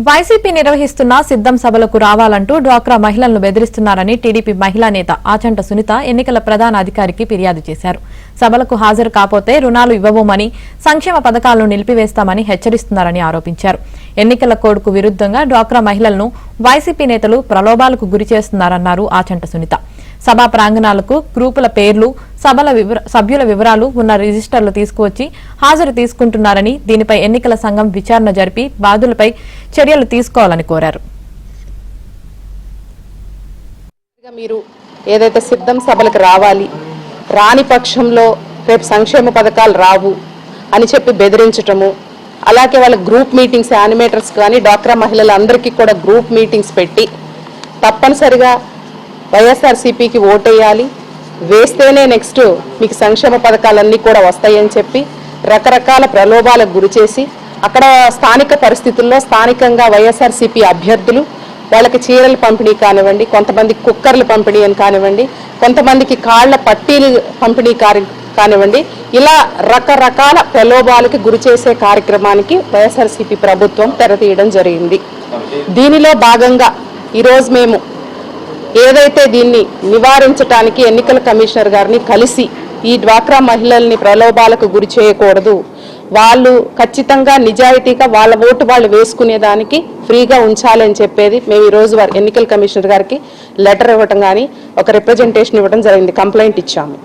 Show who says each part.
Speaker 1: YCP నిర్వహిస్తున్న సిద్ధం సభలకు రావాలంటూ డ్వాక్రా మహిళలను బెదిరిస్తున్నారని టీడీపీ మహిళా నేత ఆచంట సునీత ఎన్నికల ప్రధాన అధికారికి ఫిర్యాదు చేశారు. సభలకు హాజరు కాపోతే రుణాలు ఇవ్వబోమని, సంక్షేమ పథకాలను నిలిపివేస్తామని హెచ్చరిస్తున్నారని ఆరోపించారు. ఎన్నికల కోడ్కు విరుద్ధంగా డ్వాక్రా మహిళలను వైసీపీ నేతలు ప్రలోభాలకు గురి చేస్తున్నారన్నారు ఆచంట సునీత. సభా ప్రాంగణాలకు గ్రూపుల పేర్లు, సభ్యుల వివరాలు ఉన్న రిజిస్టర్లు తీసుకువచ్చి హాజరు తీసుకుంటున్నారని, దీనిపై ఎన్నికల సంఘం విచారణ జరిపి బాధ్యులపై చర్యలు తీసుకోవాలని కోరారు.
Speaker 2: మీరు ఏదైతే సిద్ధం సభలకు రావాలి, రాని పక్షంలో రేపు సంక్షేమ పథకాలు రావు అని చెప్పి బెదిరించటము, అలాగే వాళ్ళ గ్రూప్ మీటింగ్స్, యానిమేటర్స్ కానీ డ్వాక్రా మహిళలందరికీ కూడా గ్రూప్ మీటింగ్స్ పెట్టి తప్పనిసరిగా వైఎస్ఆర్సీపీకి ఓటేయాలి, వేస్తేనే నెక్స్ట్ మీకు సంక్షేమ పథకాలన్నీ కూడా వస్తాయని చెప్పి రకరకాల ప్రలోభాలకు గురి చేసి అక్కడ స్థానిక పరిస్థితుల్లో స్థానికంగా వైఎస్ఆర్సీపీ అభ్యర్థులు వాళ్ళకి చీరలు పంపిణీ కానివ్వండి, కొంతమంది కుక్కర్లు పంపిణీ అని కానివ్వండి, కొంతమందికి కాళ్ల పట్టీలు పంపిణీ కానివ్వండి, ఇలా రకరకాల ప్రలోభాలకి గురి చేసే కార్యక్రమానికి వైఎస్ఆర్సీపీ ప్రభుత్వం తెరతీయడం జరిగింది. దీనిలో భాగంగా ఈరోజు మేము ఏదైతే దీన్ని నివారించడానికి ఎన్నికల కమిషనర్ గారిని కలిసి ఈ డ్వాక్రా మహిళల్ని ప్రలోభాలకు గురి చేయకూడదు, వాళ్ళు ఖచ్చితంగా నిజాయితీగా వాళ్ళ ఓటు వాళ్ళు వేసుకునేదానికి ఫ్రీగా ఉంచాలని చెప్పేది మేము ఈరోజు ఎన్నికల కమిషనర్ గారికి లెటర్ ఇవ్వటం కానీ ఒక రిప్రజెంటేషన్ ఇవ్వడం జరిగింది, కంప్లైంట్ ఇచ్చాము.